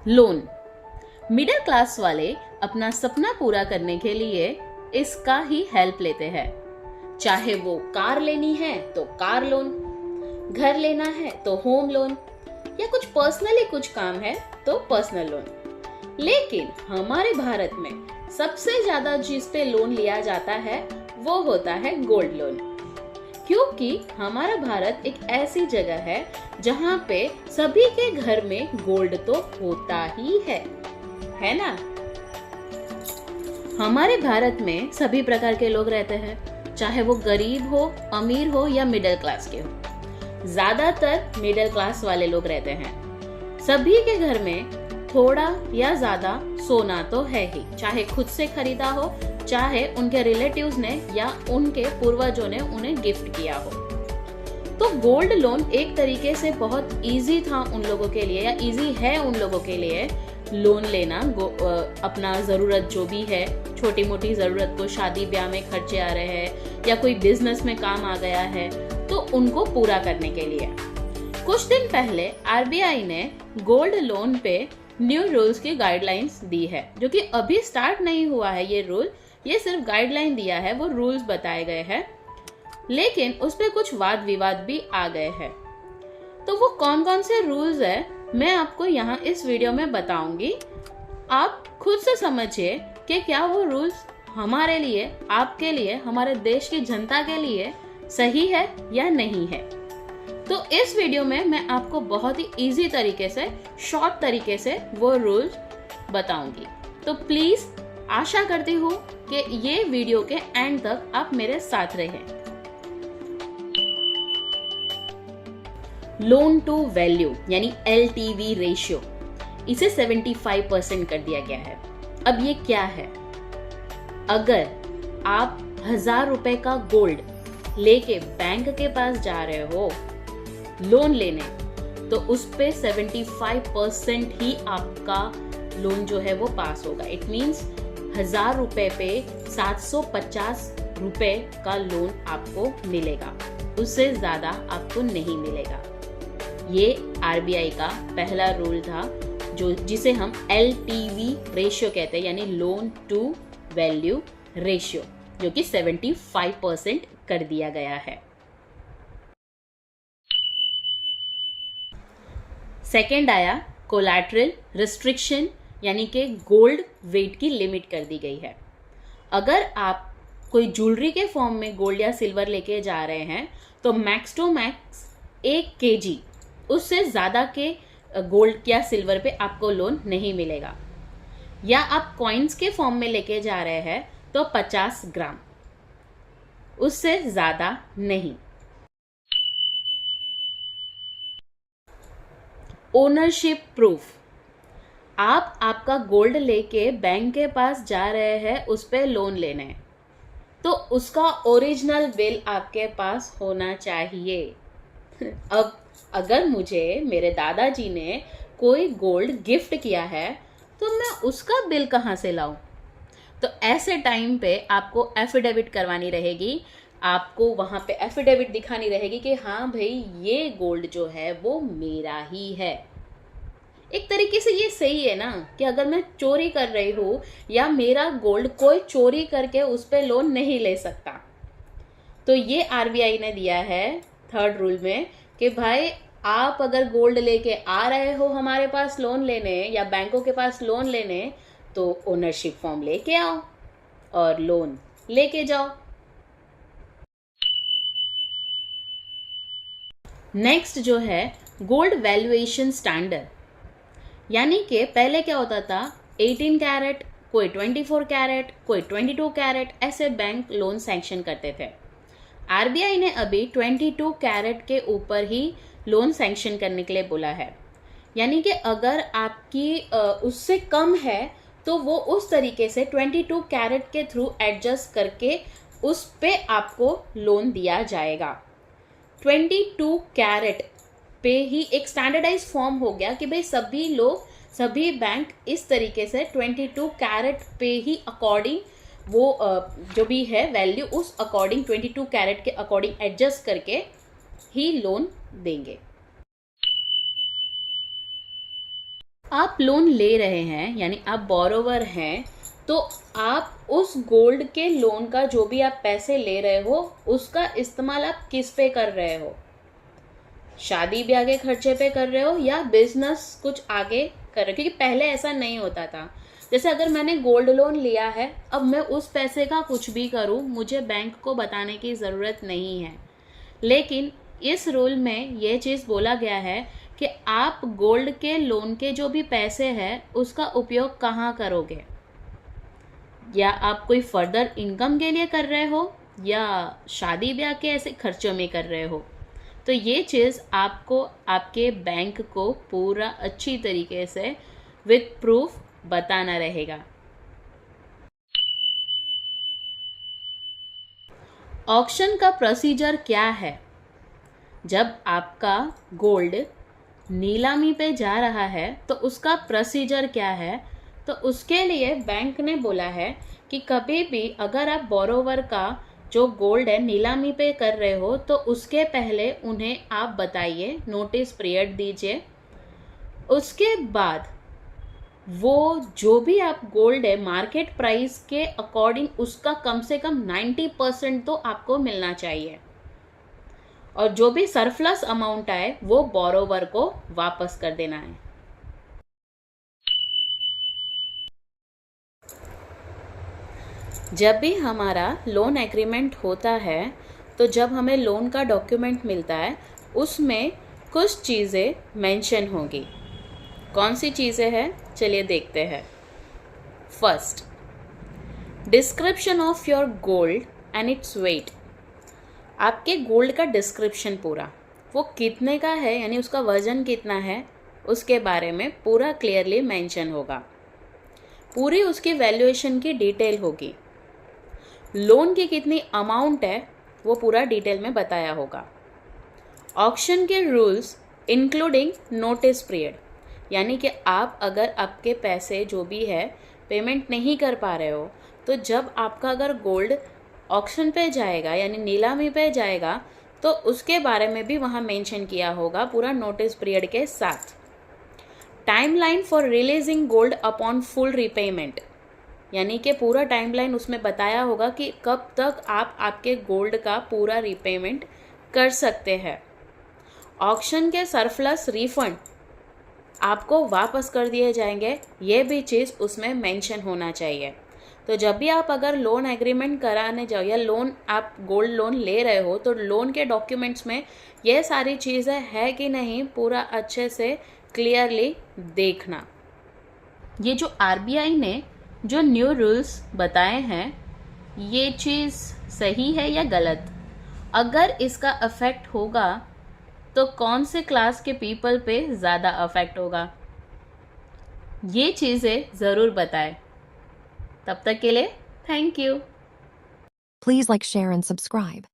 Loan. Middle class वाले अपना सपना पूरा करने के लिए इसका ही हेल्प लेते हैं। चाहे वो कार लेनी है तो कार लोन, घर लेना है तो होम लोन, या कुछ पर्सनली कुछ काम है तो पर्सनल लोन। लेकिन हमारे भारत में सबसे ज्यादा जिस पे लोन लिया जाता है वो होता है गोल्ड लोन, क्योंकि हमारा भारत एक ऐसी जगह है जहाँ पे सभी के घर में गोल्ड तो होता ही है ना। हमारे भारत में सभी प्रकार के लोग रहते हैं, चाहे वो गरीब हो, अमीर हो या मिडिल क्लास के हो। ज्यादातर मिडिल क्लास वाले लोग रहते हैं। सभी के घर में थोड़ा या ज्यादा सोना तो है ही, चाहे खुद से खरीदा हो, चाहे उनके रिलेटिव्स ने या उनके पूर्वजों ने उन्हें गिफ्ट किया हो। तो गोल्ड लोन एक तरीके से बहुत इजी था उन लोगों के लिए, या इजी है उन लोगों के लिए लोन लेना। अपना जरूरत जो भी है, छोटी मोटी जरूरत को, शादी ब्याह में खर्चे आ रहे हैं या कोई बिजनेस में काम आ गया है तो उनको पूरा करने के लिए। कुछ दिन पहले आरबीआई ने गोल्ड लोन पे न्यू रूल्स की गाइडलाइंस दी है, जो कि अभी स्टार्ट नहीं हुआ है ये रूल, ये सिर्फ गाइडलाइन दिया है, वो रूल्स बताए गए हैं, लेकिन उस पे कुछ वाद विवाद भी आ गए हैं। तो वो कौन कौन से रूल्स है मैं आपको यहाँ इस वीडियो में बताऊंगी। आप खुद से समझिए कि क्या वो रूल्स हमारे लिए, आपके लिए, हमारे देश की जनता के लिए सही है या नहीं है। तो इस वीडियो में मैं आपको बहुत ही इजी तरीके से, शॉर्ट तरीके से वो रूल्स बताऊंगी। तो प्लीज आशा करती हूँ कि ये वीडियो के एंड तक आप मेरे साथ रहें। लोन टू वैल्यू यानी LTV रेशियो, इसे 75% कर दिया गया है। अब ये क्या है? अगर आप 1000 रुपए का गोल्ड लेके बैंक के पास जा रहे हो लोन लेने, तो उस पे 75% ही आपका लोन जो है वो पास होगा। इट मीन्स 1000 रुपए पे 750 रुपए का लोन आपको मिलेगा, उससे ज्यादा आपको नहीं मिलेगा। ये आरबीआई का पहला रूल था, जिसे हम LTV रेशियो कहते हैं, यानी लोन टू वैल्यू रेशियो, जो कि 75% कर दिया गया है। सेकेंड आया कोलैटरल रिस्ट्रिक्शन, यानी कि गोल्ड वेट की लिमिट कर दी गई है। अगर आप कोई ज्वेलरी के फॉर्म में गोल्ड या सिल्वर लेके जा रहे हैं तो मैक्स टू मैक्स 1 kg, उससे ज़्यादा के गोल्ड या सिल्वर पे आपको लोन नहीं मिलेगा। या आप कॉइन्स के फॉर्म में लेके जा रहे हैं तो 50 ग्राम, उससे ज़्यादा नहीं। ओनरशिप प्रूफ, आप आपका गोल्ड लेके बैंक के पास जा रहे हैं उस पे लोन लेने, तो उसका ओरिजिनल बिल आपके पास होना चाहिए। अब अगर मुझे मेरे दादाजी ने कोई गोल्ड गिफ्ट किया है तो मैं उसका बिल कहाँ से लाऊं? तो ऐसे टाइम पे आपको एफिडेविट करवानी रहेगी, आपको वहां पे एफिडेविट दिखानी रहेगी कि हाँ भाई ये गोल्ड जो है वो मेरा ही है। एक तरीके से ये सही है ना, कि अगर मैं चोरी कर रही हूँ या मेरा गोल्ड कोई चोरी करके उस पे लोन नहीं ले सकता। तो ये आरबीआई ने दिया है थर्ड रूल में कि भाई आप अगर गोल्ड लेके आ रहे हो हमारे पास लोन लेने या बैंकों के पास लोन लेने, तो ओनरशिप फॉर्म लेके आओ और लोन लेके जाओ। नेक्स्ट जो है गोल्ड वैल्यूएशन स्टैंडर्ड, यानी कि पहले क्या होता था, 18 कैरेट, कोई 24 कैरेट, कोई 22 कैरेट, ऐसे बैंक लोन सैंक्शन करते थे। आरबीआई ने अभी 22 कैरेट के ऊपर ही लोन सैंक्शन करने के लिए बोला है, यानी कि अगर आपकी उससे कम है तो वो उस तरीके से 22 कैरेट के थ्रू एडजस्ट करके उस पे आपको लोन दिया जाएगा। 22 कैरेट पे ही एक स्टैंडर्डाइज फॉर्म हो गया कि भाई सभी लोग, सभी बैंक इस तरीके से 22 कैरेट पे ही अकॉर्डिंग वो जो भी है वैल्यू, उस अकॉर्डिंग 22 कैरेट के अकॉर्डिंग एडजस्ट करके ही लोन देंगे। आप लोन ले रहे हैं यानी आप बोरोवर हैं, तो आप उस गोल्ड के लोन का जो भी आप पैसे ले रहे हो उसका इस्तेमाल आप किस पे कर रहे हो? शादी ब्याह के खर्चे पे कर रहे हो या बिजनेस कुछ आगे कर रहे हो? क्योंकि पहले ऐसा नहीं होता था। जैसे अगर मैंने गोल्ड लोन लिया है, अब मैं उस पैसे का कुछ भी करूं, मुझे बैंक को बताने की ज़रूरत नहीं है। लेकिन इस रूल में ये चीज़ बोला गया है कि आप गोल्ड के लोन के जो भी पैसे हैं उसका उपयोग कहाँ करोगे, या आप कोई फर्दर इनकम के लिए कर रहे हो या शादी ब्याह के ऐसे खर्चों में कर रहे हो। तो ये चीज़ आपको आपके बैंक को पूरा अच्छी तरीके से विद प्रूफ बताना रहेगा। ऑक्शन का प्रोसीजर क्या है? जब आपका गोल्ड नीलामी पे जा रहा है तो उसका प्रोसीजर क्या है? तो उसके लिए बैंक ने बोला है कि कभी भी अगर आप बोरोवर का जो गोल्ड है नीलामी पे कर रहे हो तो उसके पहले उन्हें आप बताइए, नोटिस पीरियड दीजिए। उसके बाद वो जो भी आप गोल्ड है मार्केट प्राइस के अकॉर्डिंग उसका कम से कम 90% तो आपको मिलना चाहिए, और जो भी सरप्लस अमाउंट आए वो बोरोवर को वापस कर देना है। जब भी हमारा लोन एग्रीमेंट होता है तो जब हमें लोन का डॉक्यूमेंट मिलता है उसमें कुछ चीज़ें मेंशन होगी। कौन सी चीज़ें हैं, चलिए देखते हैं। First, description of your gold and its weight. आपके गोल्ड का डिस्क्रिप्शन पूरा, वो कितने का है यानी उसका वजन कितना है उसके बारे में पूरा क्लियरली मेंशन होगा। पूरी उसकी वैल्यूएशन की डिटेल होगी। लोन की कितनी अमाउंट है वो पूरा डिटेल में बताया होगा। ऑक्शन के रूल्स इंक्लूडिंग नोटिस पीरियड, यानी कि आप अगर आपके पैसे जो भी है पेमेंट नहीं कर पा रहे हो तो जब आपका अगर गोल्ड ऑक्शन पे जाएगा यानी नीलामी पे जाएगा तो उसके बारे में भी वहाँ मेंशन किया होगा पूरा नोटिस पीरियड के साथ। Timeline for releasing gold upon full repayment, यानी कि पूरा टाइमलाइन उसमें बताया होगा कि कब तक आप आपके गोल्ड का पूरा रीपेमेंट कर सकते हैं। ऑक्शन के सरप्लस रिफंड आपको वापस कर दिए जाएंगे, ये भी चीज़ उसमें मेंशन होना चाहिए। तो जब भी आप अगर लोन एग्रीमेंट कराने जाओ या लोन आप गोल्ड लोन ले रहे हो तो लोन के डॉक्यूमेंट्स में ये सारी चीज़ें है कि नहीं पूरा अच्छे से क्लियरली देखना। ये जो आरबीआई ने जो न्यू रूल्स बताए हैं ये चीज़ सही है या गलत? अगर इसका अफेक्ट होगा तो कौन से क्लास के पीपल पे ज़्यादा अफेक्ट होगा, ये चीज़ें ज़रूर बताएं। तब तक के लिए thank you. Please like, share, and subscribe.